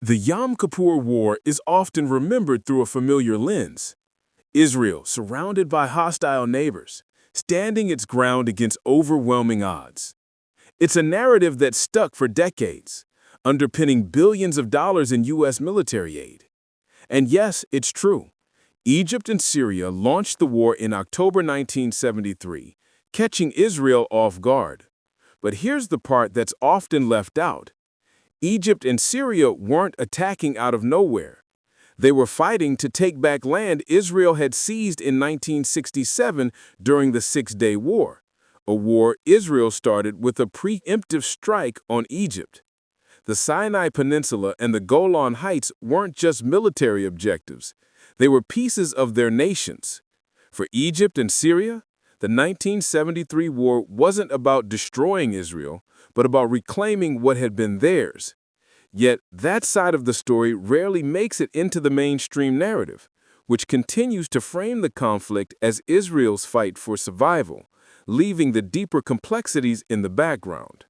The Yom Kippur War is often remembered through a familiar lens. Israel, surrounded by hostile neighbors, standing its ground against overwhelming odds. It's a narrative that stuck for decades, underpinning billions of dollars in U.S. military aid. And yes, it's true. Egypt and Syria launched the war in October 1973, catching Israel off guard. But here's the part that's often left out. Egypt and Syria weren't attacking out of nowhere. They were fighting to take back land Israel had seized in 1967 during the Six-Day War, a war Israel started with a preemptive strike on Egypt. The Sinai Peninsula and the Golan Heights weren't just military objectives. They were pieces of their nations. For Egypt and Syria, the 1973 war wasn't about destroying Israel, but about reclaiming what had been theirs. Yet that side of the story rarely makes it into the mainstream narrative, which continues to frame the conflict as Israel's fight for survival, leaving the deeper complexities in the background.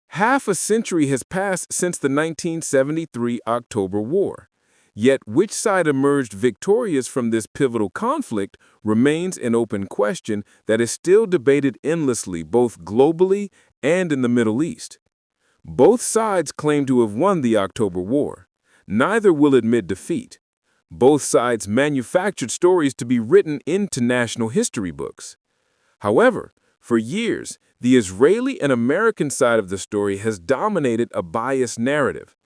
Half a century has passed since the 1973 October War. Yet which side emerged victorious from this pivotal conflict remains an open question that is still debated endlessly both globally and in the Middle East. Both sides claim to have won the October War. Neither will admit defeat. Both sides manufactured stories to be written into national history books. However, for years, the Israeli and American side of the story has dominated a biased narrative.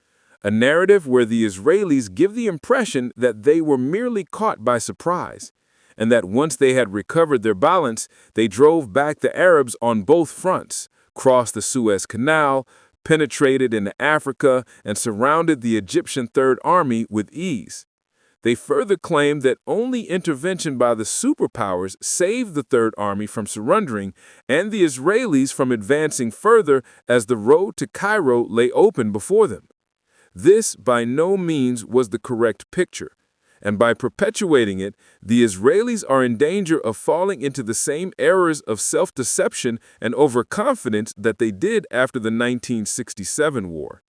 A narrative where the Israelis give the impression that they were merely caught by surprise, and that once they had recovered their balance, they drove back the Arabs on both fronts, crossed the Suez Canal, penetrated into Africa, and surrounded the Egyptian Third Army with ease. They further claimed that only intervention by the superpowers saved the Third Army from surrendering and the Israelis from advancing further as the road to Cairo lay open before them. This by no means was the correct picture, and by perpetuating it, the Israelis are in danger of falling into the same errors of self-deception and overconfidence that they did after the 1967 war.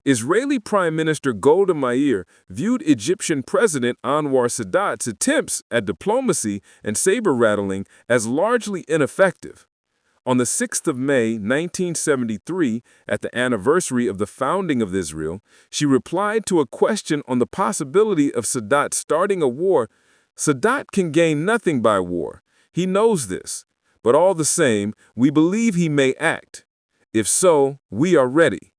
Israeli Prime Minister Golda Meir viewed Egyptian President Anwar Sadat's attempts at diplomacy and saber-rattling as largely ineffective. On the 6th of May, 1973, at the anniversary of the founding of Israel, she replied to a question on the possibility of Sadat starting a war. Sadat can gain nothing by war. He knows this. But all the same, we believe he may act. If so, we are ready.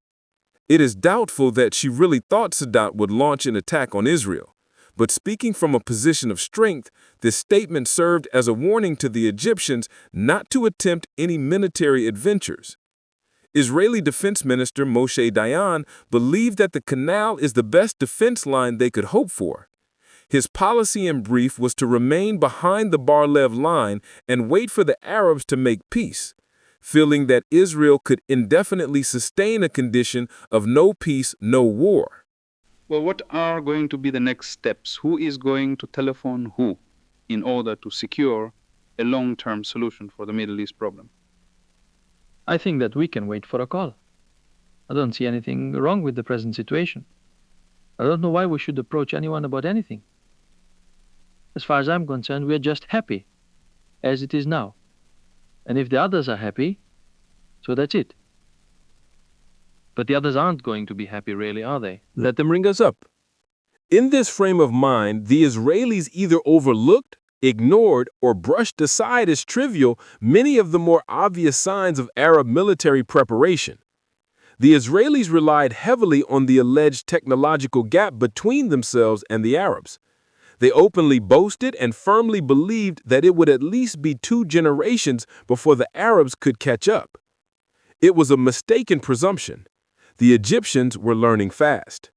It is doubtful that she really thought Sadat would launch an attack on Israel. But speaking from a position of strength, this statement served as a warning to the Egyptians not to attempt any military adventures. Israeli Defense Minister Moshe Dayan believed that the canal is the best defense line they could hope for. His policy in brief was to remain behind the Bar-Lev line and wait for the Arabs to make peace, feeling that Israel could indefinitely sustain a condition of no peace, no war. Well, what are going to be the next steps? Who is going to telephone who in order to secure a long-term solution for the Middle East problem? I think that we can wait for a call. I don't see anything wrong with the present situation. I don't know why we should approach anyone about anything. As far as I'm concerned, we are just happy, as it is now. And if the others are happy, so that's it. But the others aren't going to be happy, really, are they? Let them ring us up. In this frame of mind, the Israelis either overlooked, ignored, or brushed aside as trivial many of the more obvious signs of Arab military preparation. The Israelis relied heavily on the alleged technological gap between themselves and the Arabs. They openly boasted and firmly believed that it would at least be 2 generations before the Arabs could catch up. It was a mistaken presumption. The Egyptians were learning fast.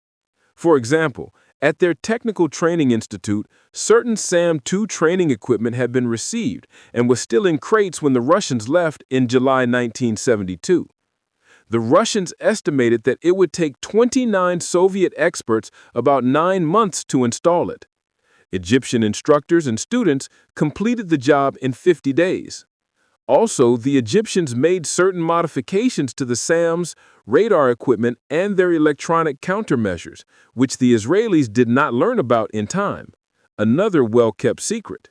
For example, at their Technical Training Institute, certain SAM-2 training equipment had been received and was still in crates when the Russians left in July 1972. The Russians estimated that it would take 29 Soviet experts about 9 months to install it. Egyptian instructors and students completed the job in 50 days. Also, the Egyptians made certain modifications to the SAM's radar equipment and their electronic countermeasures, which the Israelis did not learn about in time. Another well-kept secret.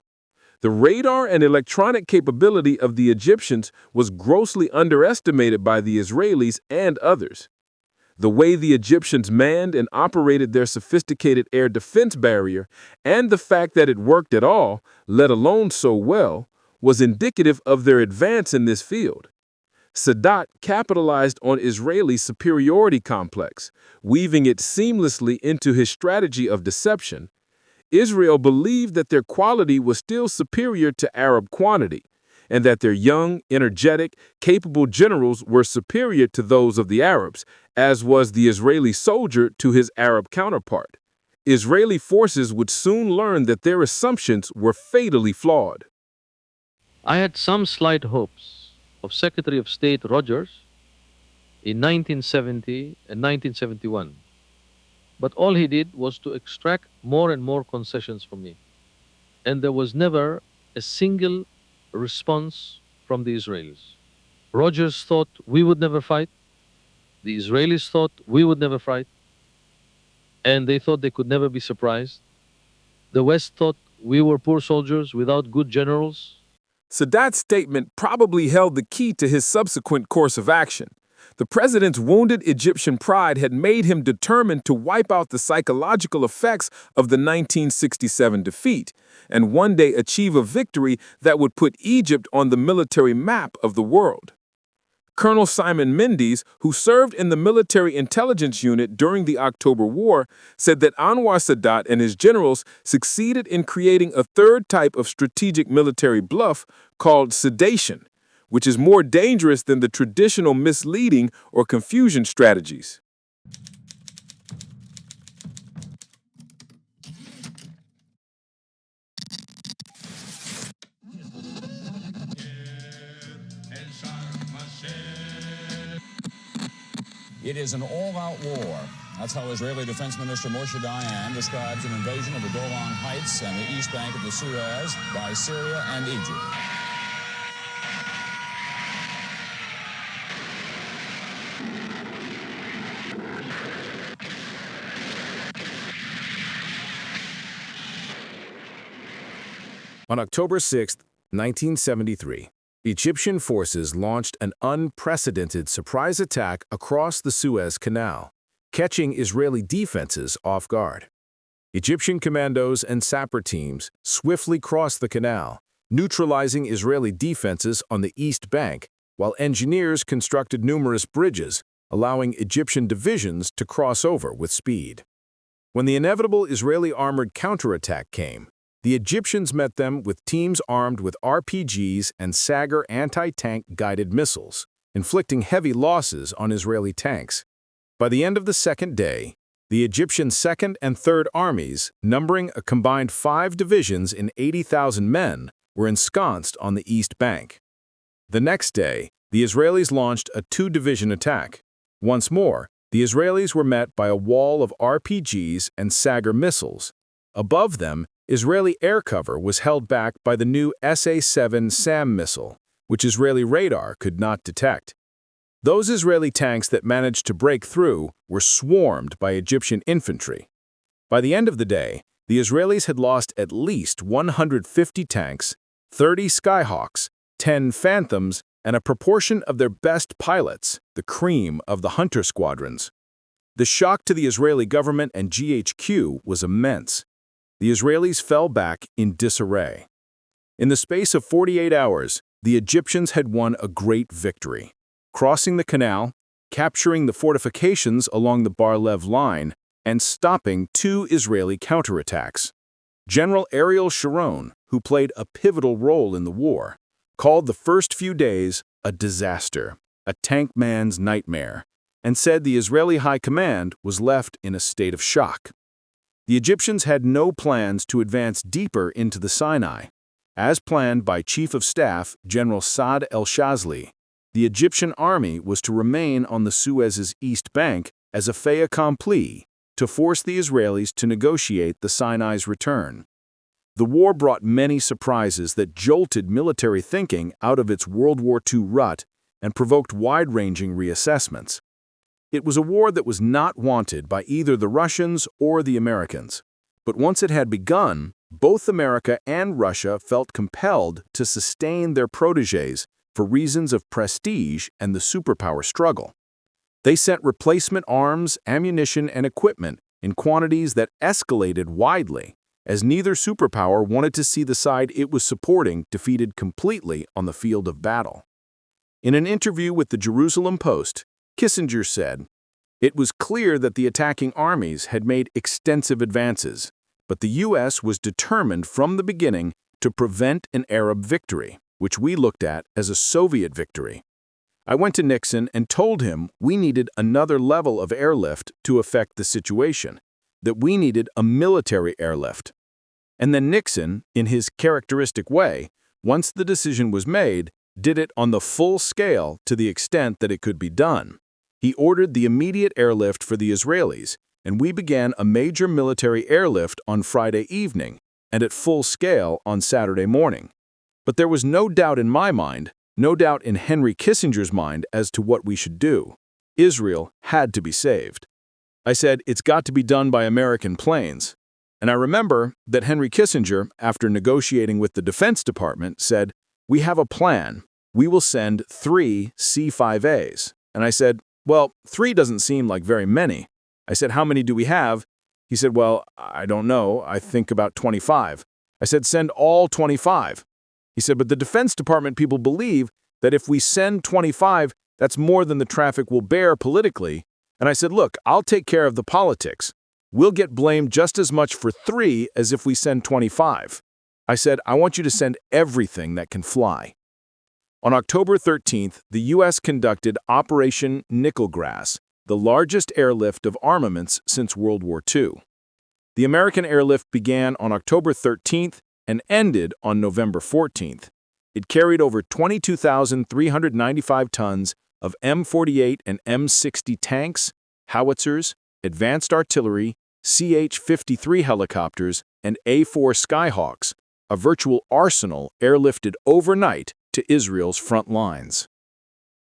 The radar and electronic capability of the Egyptians was grossly underestimated by the Israelis and others. The way the Egyptians manned and operated their sophisticated air defense barrier, and the fact that it worked at all, let alone so well, was indicative of their advance in this field. Sadat capitalized on Israeli superiority complex, weaving it seamlessly into his strategy of deception. Israel believed that their quality was still superior to Arab quantity, and that their young, energetic, capable generals were superior to those of the Arabs, as was the Israeli soldier to his Arab counterpart. Israeli forces would soon learn that their assumptions were fatally flawed. I had some slight hopes of Secretary of State Rogers in 1970 and 1971. But all he did was to extract more and more concessions from me. And there was never a single response from the Israelis. Rogers thought we would never fight. The Israelis thought we would never fight. And they thought they could never be surprised. The West thought we were poor soldiers without good generals. Sadat's statement probably held the key to his subsequent course of action. The president's wounded Egyptian pride had made him determined to wipe out the psychological effects of the 1967 defeat, and one day achieve a victory that would put Egypt on the military map of the world. Colonel Simon Mendes, who served in the military intelligence unit during the October War, said that Anwar Sadat and his generals succeeded in creating a third type of strategic military bluff called sedation, which is more dangerous than the traditional misleading or confusion strategies. It is an all-out war. That's how Israeli Defense Minister Moshe Dayan describes an invasion of the Golan Heights and the east bank of the Suez by Syria and Egypt. On October 6, 1973, Egyptian forces launched an unprecedented surprise attack across the Suez Canal, catching Israeli defenses off guard. Egyptian commandos and sapper teams swiftly crossed the canal, neutralizing Israeli defenses on the east bank, while engineers constructed numerous bridges, allowing Egyptian divisions to cross over with speed. When the inevitable Israeli armored counterattack came, the Egyptians met them with teams armed with RPGs and Sagger anti-tank guided missiles, inflicting heavy losses on Israeli tanks. By the end of the second day, the Egyptian 2nd and 3rd Armies, numbering a combined 5 divisions and 80,000 men, were ensconced on the east bank. The next day, the Israelis launched a 2-division attack. Once more, the Israelis were met by a wall of RPGs and Sagger missiles. Above them, Israeli air cover was held back by the new SA-7 SAM missile, which Israeli radar could not detect. Those Israeli tanks that managed to break through were swarmed by Egyptian infantry. By the end of the day, the Israelis had lost at least 150 tanks, 30 Skyhawks, 10 Phantoms, and a proportion of their best pilots, the cream of the Hunter squadrons. The shock to the Israeli government and GHQ was immense. The Israelis fell back in disarray. In the space of 48 hours, the Egyptians had won a great victory, crossing the canal, capturing the fortifications along the Bar-Lev line, and stopping 2 Israeli counterattacks. General Ariel Sharon, who played a pivotal role in the war, called the first few days a disaster, a tank man's nightmare, and said the Israeli high command was left in a state of shock. The Egyptians had no plans to advance deeper into the Sinai. As planned by Chief of Staff General Saad el-Shazli, the Egyptian army was to remain on the Suez's east bank as a fait accompli to force the Israelis to negotiate the Sinai's return. The war brought many surprises that jolted military thinking out of its World War II rut and provoked wide-ranging reassessments. It was a war that was not wanted by either the Russians or the Americans. But once it had begun, both America and Russia felt compelled to sustain their protégés for reasons of prestige and the superpower struggle. They sent replacement arms, ammunition, and equipment in quantities that escalated widely, as neither superpower wanted to see the side it was supporting defeated completely on the field of battle. In an interview with the Jerusalem Post, Kissinger said, "It was clear that the attacking armies had made extensive advances, but the U.S. was determined from the beginning to prevent an Arab victory, which we looked at as a Soviet victory. I went to Nixon and told him we needed another level of airlift to affect the situation, that we needed a military airlift. And then Nixon, in his characteristic way, once the decision was made, did it on the full scale to the extent that it could be done. He ordered the immediate airlift for the Israelis, and we began a major military airlift on Friday evening and at full scale on Saturday morning. But there was no doubt in my mind, no doubt in Henry Kissinger's mind as to what we should do. Israel had to be saved. I said, it's got to be done by American planes. And I remember that Henry Kissinger, after negotiating with the Defense Department, said, we have a plan. We will send 3 C-5As. And I said, well, 3 doesn't seem like very many. I said, how many do we have? He said, well, I don't know. I think about 25. I said, send all 25. He said, but the Defense Department people believe that if we send 25, that's more than the traffic will bear politically. And I said, look, I'll take care of the politics. We'll get blamed just as much for 3 as if we send 25. I said, I want you to send everything that can fly. On October 13th, the U.S. conducted Operation Nickelgrass, the largest airlift of armaments since World War II. The American airlift began on October 13th and ended on November 14th. It carried over 22,395 tons of M48 and M60 tanks, howitzers, advanced artillery, CH-53 helicopters, and A-4 Skyhawks, a virtual arsenal airlifted overnight to Israel's front lines.